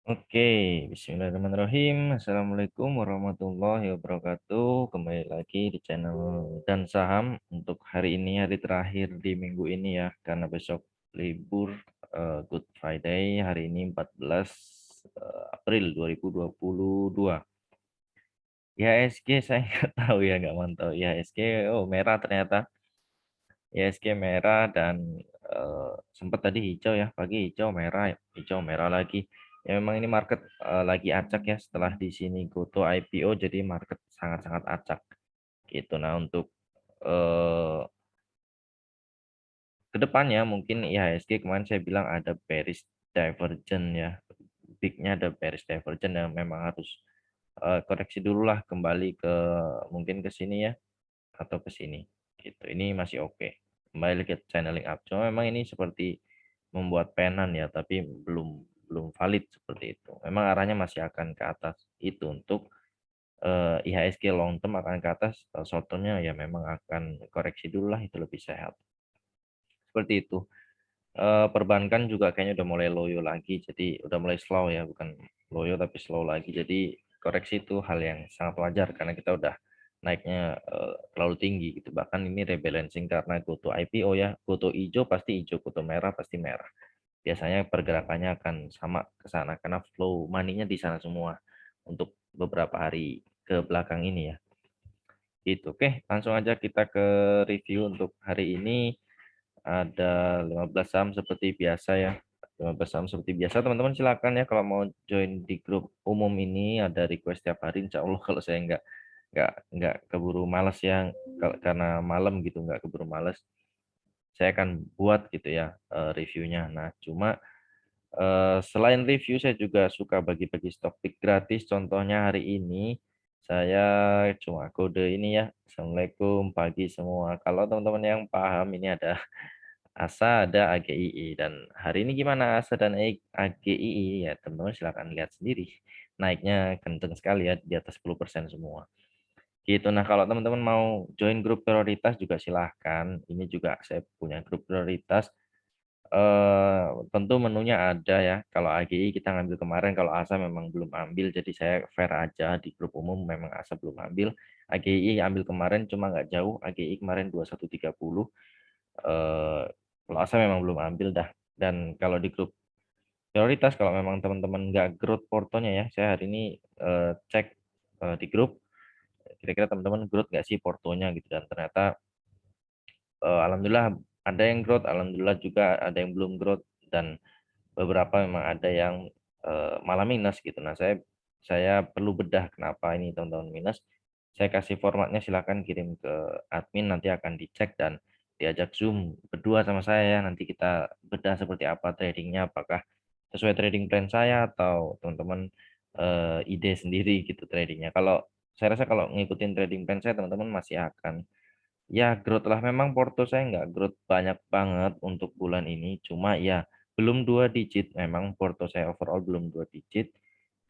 Oke, bismillahirrahmanirrahim. Assalamualaikum warahmatullahi wabarakatuh. Kembali lagi di channel dan saham untuk hari ini, hari terakhir di minggu ini ya, karena besok libur Good Friday. Hari ini 14 April 2022. IHSG saya nggak tahu ya, nggak mantau. IHSG, oh merah ternyata. IHSG merah dan sempat tadi hijau ya, pagi hijau merah lagi. Ya memang ini market lagi acak ya setelah di sini Goto IPO, jadi market sangat-sangat acak gitu. Nah, untuk eh, kedepannya mungkin IHSG kemarin saya bilang ada bearish divergence ya. Bignya ada bearish divergence yang memang harus koreksi dulu lah, kembali ke mungkin ke sini ya atau ke sini gitu. Ini masih oke. Kembali ke channeling up. Cuma memang ini seperti membuat penan ya, tapi belum belum valid seperti itu. Memang arahnya masih akan ke atas. Itu untuk IHSG long term akan ke atas, short termnya ya memang akan koreksi dulu lah, itu lebih sehat. Seperti itu. Perbankan juga kayaknya udah mulai loyo lagi, jadi udah mulai slow ya, bukan loyo tapi slow lagi. Jadi koreksi itu hal yang sangat wajar karena kita udah naiknya terlalu tinggi gitu. Bahkan ini rebalancing karena Goto IPO ya, Goto hijau pasti hijau, Goto merah pasti merah. Biasanya pergerakannya akan sama ke sana karena flow money-nya di sana semua untuk beberapa hari ke belakang ini ya. Gitu. Oke, langsung aja kita ke review untuk hari ini. Ada 15 saham seperti biasa ya. 15 saham seperti biasa. Teman-teman silakan ya kalau mau join di grup umum ini, ada request tiap hari. Insya Allah kalau saya nggak keburu males ya, karena malam gitu nggak keburu males, saya akan buat gitu ya reviewnya. Nah, cuma selain review saya juga suka bagi-bagi stok pick gratis. Contohnya hari ini saya cuma kode ini ya. Assalamualaikum pagi semua. Kalau teman-teman yang paham, ini ada ASA, ada AGII. Dan hari ini gimana ASA dan AGII? Ya teman-teman silahkan lihat sendiri. Naiknya kenceng sekali ya, di atas 10% semua. Gitu. Nah, kalau teman-teman mau join grup prioritas juga silahkan. Ini juga saya punya grup prioritas. Tentu menunya ada ya. Kalau AGI kita ngambil kemarin, kalau ASA memang belum ambil, jadi saya fair aja di grup umum memang ASA belum ambil. AGI ambil kemarin cuma nggak jauh. AGI kemarin 2130. Eh, Kalau ASA memang belum ambil dah. Dan kalau di grup prioritas, kalau memang teman-teman nggak growth portonya ya, saya hari ini cek di grup, kira-kira teman-teman growth nggak sih portonya gitu. Dan ternyata alhamdulillah ada yang growth, alhamdulillah juga ada yang belum growth, dan beberapa memang ada yang malah minus gitu. Nah, saya perlu bedah kenapa ini teman-teman minus. Saya kasih formatnya, silahkan kirim ke admin, nanti akan dicek dan diajak Zoom berdua sama saya. Nanti kita bedah seperti apa tradingnya, apakah sesuai trading plan saya atau teman-teman ide sendiri gitu tradingnya. Kalau saya rasa kalau ngikutin trading plan saya, teman-teman masih akan ya growth lah. Memang porto saya nggak growth banyak banget untuk bulan ini, cuma ya belum 2 digit. Memang porto saya overall belum 2 digit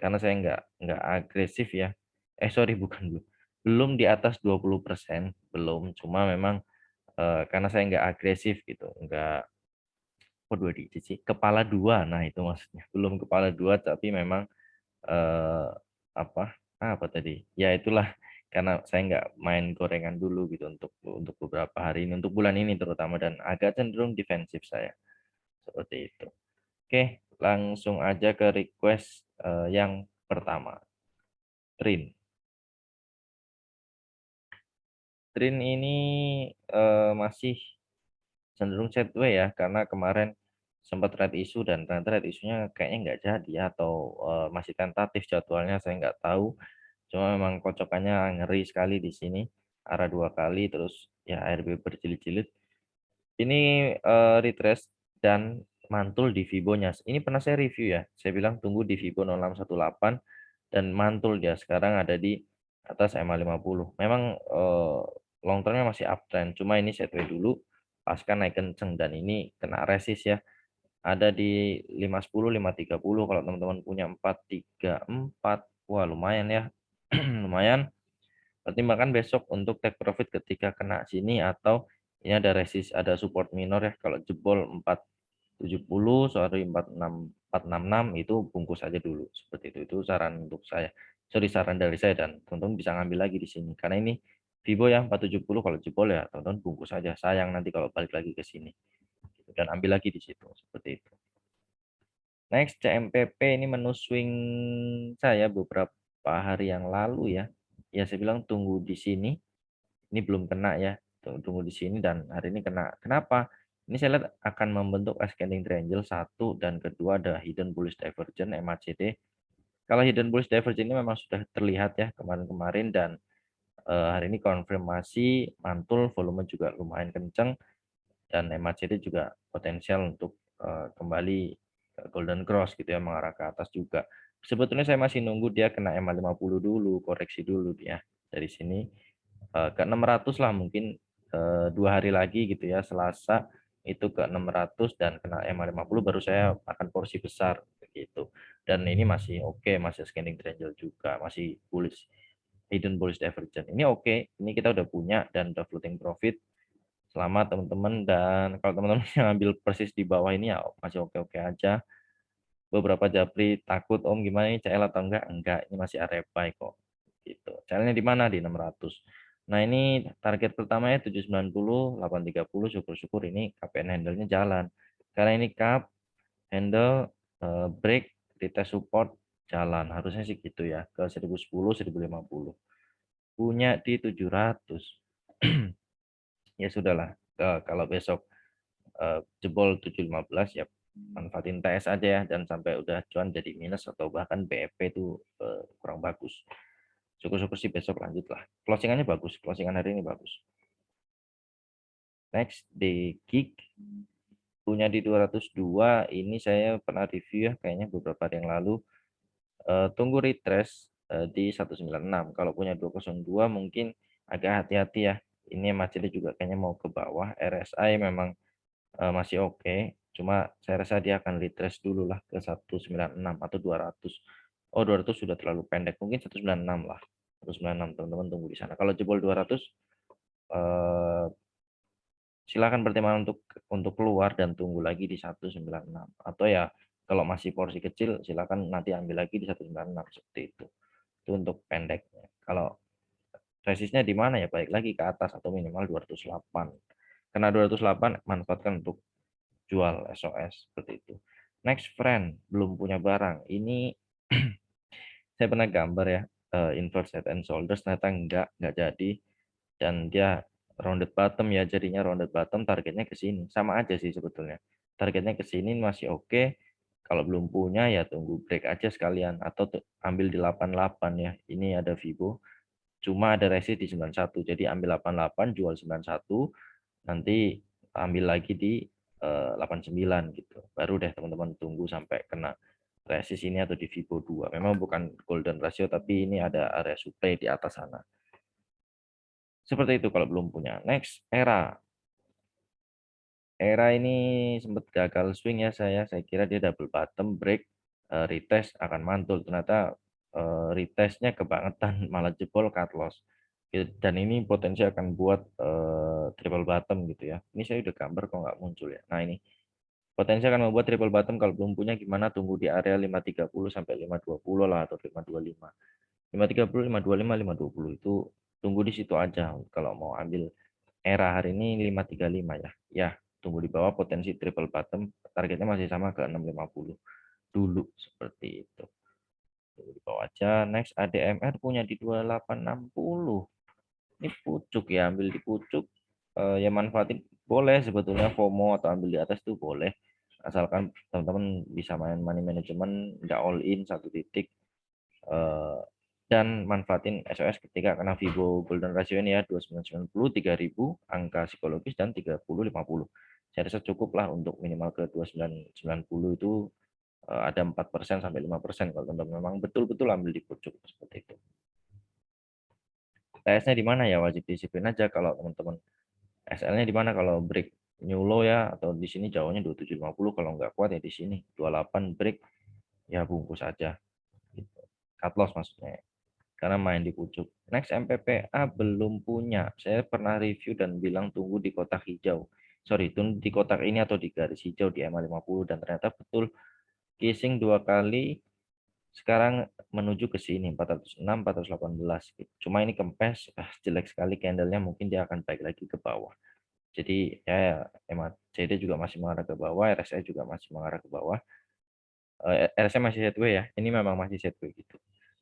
karena saya nggak agresif ya. Sorry, bukan belum di atas 20%, belum. Cuma memang karena saya nggak agresif gitu, nggak, oh 2 digit sih, kepala dua. Nah itu maksudnya belum kepala dua, tapi memang eh, apa apa tadi ya itulah, karena saya nggak main gorengan dulu gitu untuk beberapa hari ini, untuk bulan ini terutama, dan agak cenderung defensif saya seperti itu. Oke, langsung aja ke request yang pertama. Trin Trin ini masih cenderung sideways ya, karena kemarin sempat red issue dan ternyata red issue-nya kayaknya nggak jadi ya, atau masih tentatif jadwalnya, saya nggak tahu. Cuma memang kocokannya ngeri sekali di sini, arah 2 kali terus ya ARB berjilid-jilid. Ini retrace dan mantul di Fibonya. Ini pernah saya review ya. Saya bilang tunggu di Fibo 0618 dan mantul dia. Sekarang ada di atas MA50. Memang long termnya masih uptrend. Cuma ini sideways dulu. Pasca naik kenceng dan ini kena resist ya. Ada di 510, 530. Kalau teman-teman punya 434, wah lumayan ya. Lumayan. Pertimbangkan besok untuk take profit ketika kena sini, atau ini ada resist, ada support minor ya. Kalau jebol 70, sorry 466 itu bungkus aja dulu seperti itu. Itu saran untuk saya. Sorry, saran dari saya, dan teman-teman bisa ngambil lagi di sini. Karena ini Vivo ya 470, kalau jebol ya teman-teman bungkus aja. Sayang nanti kalau balik lagi ke sini. Dan ambil lagi di situ seperti itu. Next, CMPP ini menu swing saya beberapa hari yang lalu ya. Ya saya bilang tunggu di sini. Ini belum kena ya. Tunggu di sini dan hari ini kena. Kenapa? Ini saya lihat akan membentuk ascending triangle satu, dan kedua ada hidden bullish divergence MACD. Kalau hidden bullish divergence ini memang sudah terlihat ya kemarin-kemarin, dan hari ini konfirmasi mantul, volume juga lumayan kenceng, dan MACD juga potensial untuk kembali ke golden cross gitu ya, mengarah ke atas juga. Sebetulnya saya masih nunggu dia kena MA50 dulu, koreksi dulu dia dari sini ke 600 lah, mungkin 2 hari lagi gitu ya, Selasa itu ke 600 dan kena MA50 baru saya akan porsi besar begitu. Dan ini masih oke, masih scanning triangle juga, masih bullish, hidden bullish divergence. Ini oke, ini kita udah punya dan udah floating profit. Selamat teman-teman, dan kalau teman-teman yang ambil persis di bawah ini ya masih oke-oke aja. Beberapa japri takut, Om gimana ini CL atau enggak? Enggak, ini masih area buy kok. Gitu. CL-nya di mana? Di 600. Nah, ini target pertamanya 790, 830, syukur-syukur ini KPN handle-nya jalan. Karena ini cup, handle, break, retest support, jalan. Harusnya sih gitu ya, ke 1010, 1050. Punya di 700. Ya sudahlah, kalau besok jebol 715 ya manfaatin TS aja ya, dan sampai udah cuan jadi minus atau bahkan BEP itu kurang bagus. Syukur-syukur sih besok lanjut lah. Closingannya bagus, closingan hari ini bagus. Next, di Geek punya di 202, ini saya pernah review ya kayaknya beberapa hari yang lalu. Tunggu retrace di 196. Kalau punya 202 mungkin agak hati-hati ya. Ini macetnya juga kayaknya mau ke bawah. RSI memang masih oke. Cuma saya rasa dia akan retrace dulu lah ke 196 atau 200. Oh, 200 sudah terlalu pendek. Mungkin 196 lah. 196 teman-teman tunggu di sana. Kalau jebol 200 eh, silakan pertimbangan untuk keluar dan tunggu lagi di 196. Atau ya kalau masih porsi kecil silakan nanti ambil lagi di 196 seperti itu. Itu untuk pendeknya. Kalau resistnya di mana ya, baik lagi ke atas atau minimal 208. Karena 208 manfaatkan untuk jual SOS seperti itu. Next, friend belum punya barang. Ini saya pernah gambar ya, inverse head and shoulders, ternyata enggak jadi, dan dia rounded bottom ya, jadinya rounded bottom, targetnya ke sini. Sama aja sih sebetulnya. Targetnya ke sini masih oke. Kalau belum punya ya tunggu break aja sekalian, atau ambil di 88 ya. Ini ada Vivo, cuma ada resist di 91. Jadi ambil 88, jual 91, nanti ambil lagi di 89 gitu. Baru deh teman-teman tunggu sampai kena resist ini atau di Vivo 2. Memang bukan golden ratio, tapi ini ada area supply di atas sana. Seperti itu kalau belum punya. Next, Era. Era ini sempat gagal swing ya saya. Saya kira dia double bottom break, retest akan mantul. Ternyata retestnya kebangetan, malah jebol cut loss. Dan ini potensi akan buat triple bottom gitu ya. Ini saya udah gambar kok nggak muncul ya. Nah ini potensi akan membuat triple bottom, kalau belum punya gimana, tunggu di area 530 sampai 520 lah, atau 525. 530, 525, 520 itu tunggu di situ aja kalau mau ambil. Era hari ini 535 ya. Ya, tunggu di bawah potensi triple bottom, targetnya masih sama ke 650 dulu seperti itu. Tunggu di bawah aja. Next, ADMR punya di 2860. Ini pucuk ya, ambil di pucuk ya manfaatin boleh sebetulnya, FOMO atau ambil di atas itu boleh. Asalkan teman-teman bisa main money management, nggak all in satu titik, eh, dan manfaatin SOS ketika kena Vivo Golden Ratio ini ya, 2990, 3000 angka psikologis, dan 3050. Saya rasa cukup lah untuk minimal ke 2990 itu, ada 4% sampai 5% kalau teman-teman memang betul-betul ambil di pucuk seperti itu. TS-nya di mana ya, wajib disiplin aja kalau teman-teman. SL-nya di mana kalau break new low ya, atau di sini jauhnya 2750, kalau nggak kuat ya di sini 28 break ya bungkus aja gitu. Cut loss maksudnya, karena main di pucuk. Next, MPPA belum punya. Saya pernah review dan bilang tunggu di kotak hijau. sorry, tunggu di kotak ini atau di garis hijau di EMA 50 dan ternyata betul casing 2 kali sekarang menuju ke sini 406 418 gitu. Cuma ini kempes jelek sekali candlenya, mungkin dia akan baik lagi ke bawah. Jadi ya EMA CD juga masih mengarah ke bawah, RSI juga masih mengarah ke bawah. RSI masih sideways ya. Ini memang masih sideways gitu.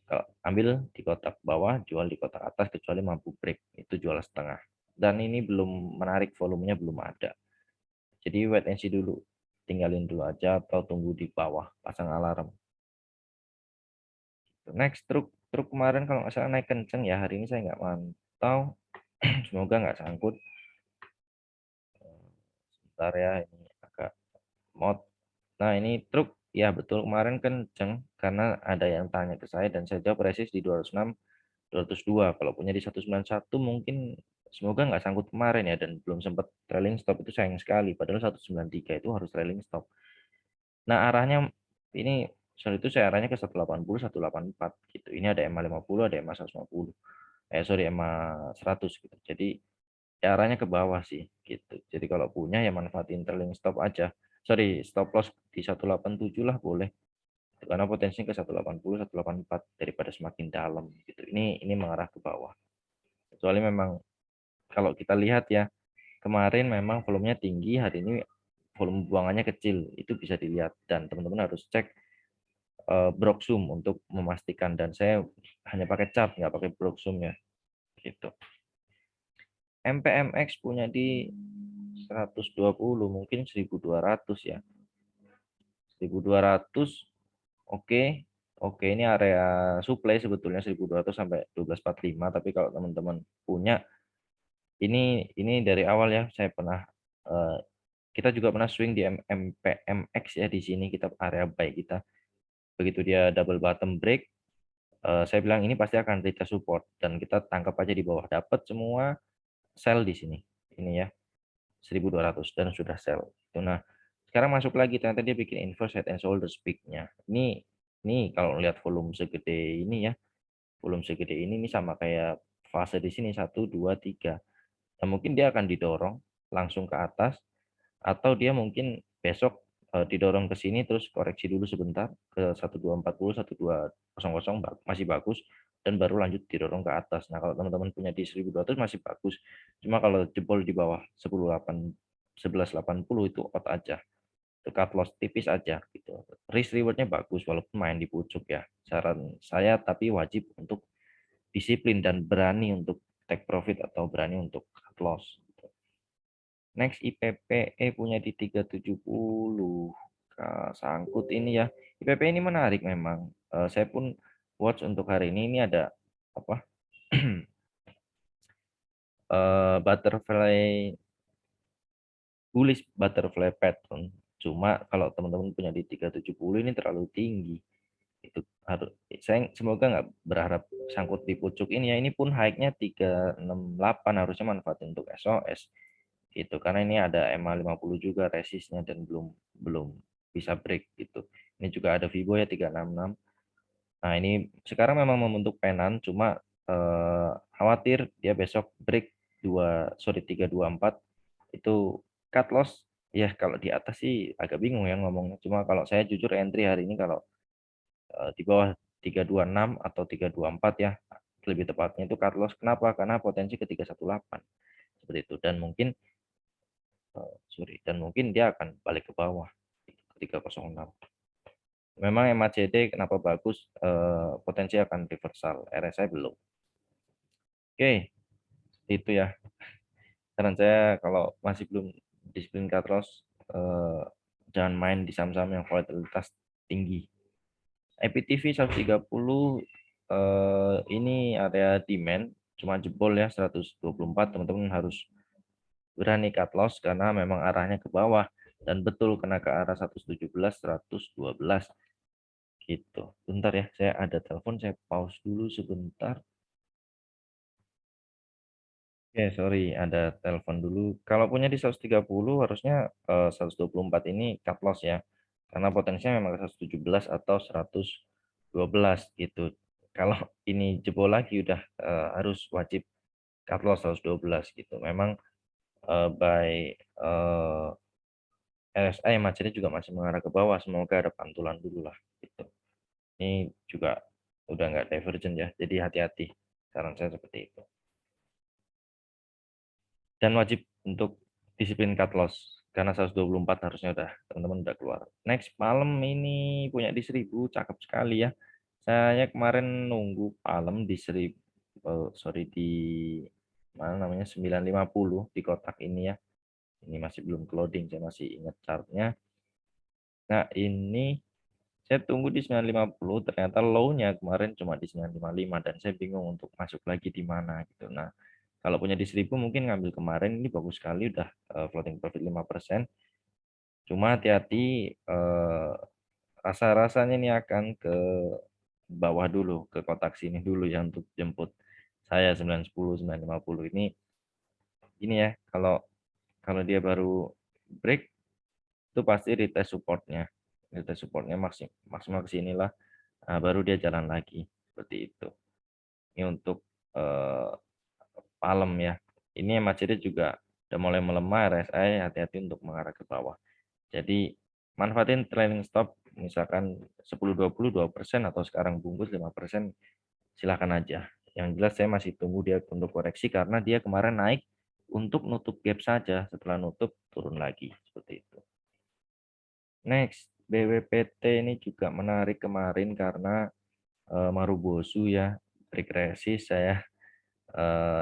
Kalau ambil di kotak bawah, jual di kotak atas kecuali mampu break, itu jual setengah. Dan ini belum menarik, volumenya belum ada. Jadi wait and see dulu. Tinggalin dulu aja atau tunggu di bawah, pasang alarm. Next, truk truk kemarin kalau nggak salah naik kenceng ya. Hari ini saya nggak mantau. Semoga nggak sangkut. Sebentar ya, ini agak mod. Nah, ini truk ya betul kemarin kenceng karena ada yang tanya ke saya dan saya jawab resist di 206 202. Kalau punya di 191 mungkin semoga nggak sangkut kemarin ya dan belum sempat trailing stop, itu sayang sekali. Padahal 193 itu harus trailing stop. Nah, arahnya ini soal itu saya arahnya ke 180 184 gitu. Ini ada EMA 50, ada EMA 150. Sorry, EMA 100 gitu. Jadi ya arahnya ke bawah sih gitu. Jadi kalau punya ya manfaatin trailing stop aja. Sorry, stop loss di 187 lah boleh. Karena potensinya ke 180 184 daripada semakin dalam gitu. Ini mengarah ke bawah. Kecuali memang kalau kita lihat ya, kemarin memang volumenya tinggi, hari ini volume buangannya kecil. Itu bisa dilihat dan teman-teman harus cek Broxum untuk memastikan, dan saya hanya pakai chart nggak pakai Broxum ya gitu. MPMX punya di 120 mungkin 1.200 ya. 1.200 oke. Oke, ini area supply sebetulnya 1.200 sampai 1245, tapi kalau teman-teman punya ini dari awal ya saya pernah kita juga pernah swing di MPMX ya, di sini kita area buy kita. Begitu dia double bottom break, saya bilang ini pasti akan retest support dan kita tangkap aja di bawah, dapat semua, sell di sini. Ini ya 1.200 dan sudah sell. Itu nah, sekarang masuk lagi ternyata dia bikin inverse head and shoulders peak-nya. Ini kalau lihat volume segede ini ya, volume segede ini sama kayak fase di sini 1 2 3. Nah, mungkin dia akan didorong langsung ke atas atau dia mungkin besok didorong ke sini terus koreksi dulu sebentar ke 1240 1200 masih bagus dan baru lanjut didorong ke atas. Nah, kalau teman-teman punya di 1.200 masih bagus. Cuma kalau jebol di bawah 1180 itu out aja. Itu cut loss tipis aja gitu. Risk rewardnya bagus walaupun main di pucuk ya. Saran saya tapi wajib untuk disiplin dan berani untuk take profit atau berani untuk cut loss. Next, IPPE punya di 370. Sangkut ini ya. IPP ini menarik memang. Saya pun watch untuk hari ini ada apa? Butterfly bullish butterfly pattern. Cuma kalau teman-teman punya di 370 ini terlalu tinggi. Itu harus saya semoga nggak berharap sangkut di pucuk ini ya. Ini pun high-nya 368, harusnya manfaatin untuk SOS. Gitu karena ini ada EMA 50 juga resistnya dan belum belum bisa break gitu. Ini juga ada Vibo ya 366. Nah, ini sekarang memang membentuk penan, cuma khawatir dia besok break 324 itu cut loss ya. Kalau di atas sih agak bingung ya ngomongnya, cuma kalau saya jujur entry hari ini kalau di bawah 326 atau 324 ya lebih tepatnya itu cut loss. Kenapa? Karena potensi ke 318 seperti itu dan mungkin dan mungkin dia akan balik ke bawah ke 306. Memang MACD kenapa bagus, potensi akan reversal, RSI belum. Oke, itu ya. Saran saya kalau masih belum disiplin cut loss, jangan main di saham-saham yang volatilitas tinggi. IPTV 130 ini area demand, cuma jebol ya 124, teman-teman harus berani cut loss karena memang arahnya ke bawah dan betul kena ke arah 117 112 gitu. Bentar ya, saya ada telepon, saya pause dulu sebentar. Oke, sorry, ada telepon dulu. Kalau punya di 130 harusnya 124 ini cut loss ya. Karena potensinya memang 117 atau 112 gitu. Kalau ini jebol lagi udah harus wajib cut loss 112 gitu. Memang buy RSI macetnya juga masih mengarah ke bawah. Semoga ada pantulan dulu lah. Gitu. Ini juga udah nggak divergent ya. Jadi hati-hati. Saran saya seperti itu. Dan wajib untuk disiplin cut loss. Karena 124 harusnya udah teman-teman udah keluar. Next malam ini punya di 1000 cakep sekali ya. Saya kemarin nunggu malam di 1000 sorry di mana namanya 950 di kotak ini ya. Ini masih belum loading, saya masih ingat chartnya. Nah ini saya tunggu di 950, ternyata low-nya kemarin cuma di 955 dan saya bingung untuk masuk lagi di mana gitu. Nah, kalau punya di 1000 mungkin ngambil kemarin ini bagus sekali udah floating profit 5%. Cuma hati-hati rasa-rasanya ini akan ke bawah dulu, ke kotak sini dulu ya untuk jemput saya 910, 950 ini ya kalau kalau dia baru break itu pasti retest supportnya. Retest supportnya maksimal ke sinilah. Nah, baru dia jalan lagi seperti itu. Ini untuk eh, palem ya. Ini macetnya juga udah mulai melemah RSI, hati-hati untuk mengarah ke bawah. Jadi manfaatin trailing stop misalkan 10-20 2% atau sekarang bungkus 5% silakan aja. Yang jelas saya masih tunggu dia untuk koreksi karena dia kemarin naik untuk nutup gap saja, setelah nutup turun lagi seperti itu. Next, BWPT ini juga menarik kemarin karena Marubozu ya, break resist saya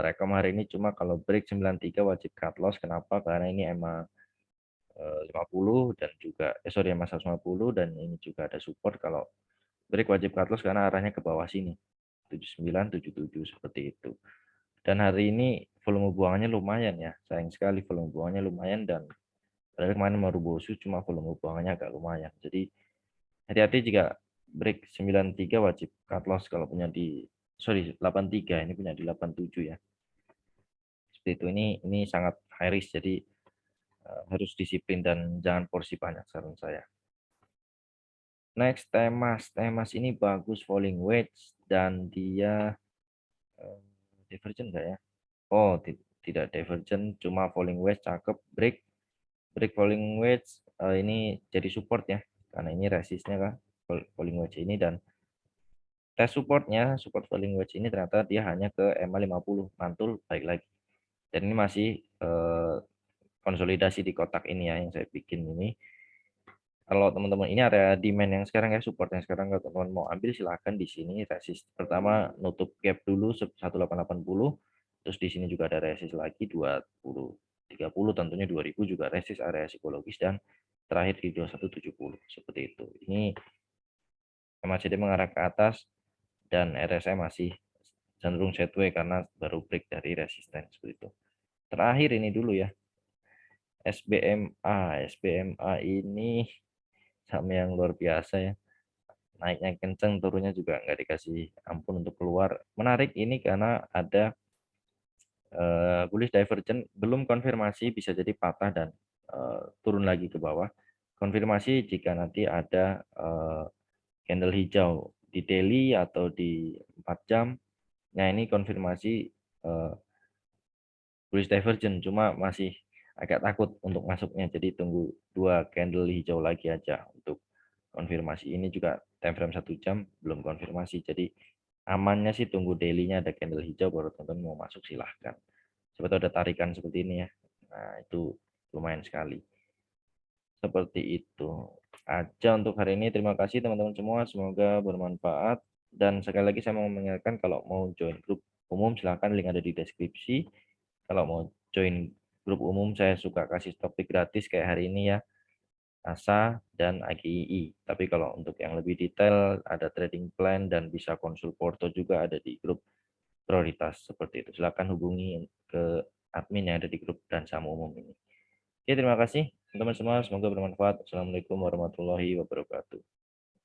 rekom hari ini cuma kalau break 93 wajib cut loss. Kenapa? Karena ini EMA 50 dan juga sorry EMA 150 dan ini juga ada support kalau break wajib cut loss karena arahnya ke bawah sini 79 77 seperti itu. Dan hari ini volume buangannya lumayan ya, sayang sekali volume buangannya lumayan dan padahal kemarin Marubozu cuma volume buangannya agak lumayan. Jadi hati-hati jika break 93 wajib cut loss kalau punya di sorry 83 ini punya di 87 ya. Seperti itu ini sangat high risk jadi harus disiplin dan jangan porsi banyak saran saya. Next Temas ini bagus falling wedge dan dia divergent enggak ya? Oh, tidak divergent cuma falling wedge cakep break falling wedge ini jadi support ya karena ini resistnya kan falling wedge ini dan tes supportnya support falling wedge ini ternyata dia hanya ke EMA 50 mantul baik lagi dan ini masih konsolidasi di kotak ini ya yang saya bikin ini. Kalau teman-teman ini area demand yang sekarang ya support yang sekarang kalau teman-teman mau ambil silahkan di sini resist pertama nutup gap dulu 1880 terus di sini juga ada resist lagi 20 30 tentunya 2000 juga resist area psikologis dan terakhir di 2170 seperti itu. Ini MACD mengarah ke atas dan RSI masih cenderung sideways karena baru break dari resisten seperti itu. Terakhir ini dulu ya. SBMA ini saham yang luar biasa ya. Naiknya kenceng, turunnya juga nggak dikasih ampun untuk keluar. Menarik ini karena ada bullish divergent, belum konfirmasi bisa jadi patah dan turun lagi ke bawah. Konfirmasi jika nanti ada candle hijau di daily atau di 4 jam. Nah ini konfirmasi bullish divergent, cuma masih agak takut untuk masuknya. Jadi tunggu 2 candle hijau lagi aja untuk konfirmasi. Ini juga time frame 1 jam belum konfirmasi. Jadi amannya sih tunggu daily-nya ada candle hijau baru teman-teman mau masuk silahkan. Seperti ada tarikan seperti ini ya. Nah itu lumayan sekali. Seperti itu aja untuk hari ini. Terima kasih teman-teman semua. Semoga bermanfaat. Dan sekali lagi saya mau mengingatkan kalau mau join grup umum silahkan link ada di deskripsi. Kalau mau join grup umum saya suka kasih topik gratis kayak hari ini ya. ASA dan AGII. Tapi kalau untuk yang lebih detail ada trading plan dan bisa konsul porto juga ada di grup prioritas seperti itu. Silakan hubungi ke admin yang ada di grup dan sama umum ini. Oke, terima kasih teman-teman semua. Semoga bermanfaat. Assalamualaikum warahmatullahi wabarakatuh.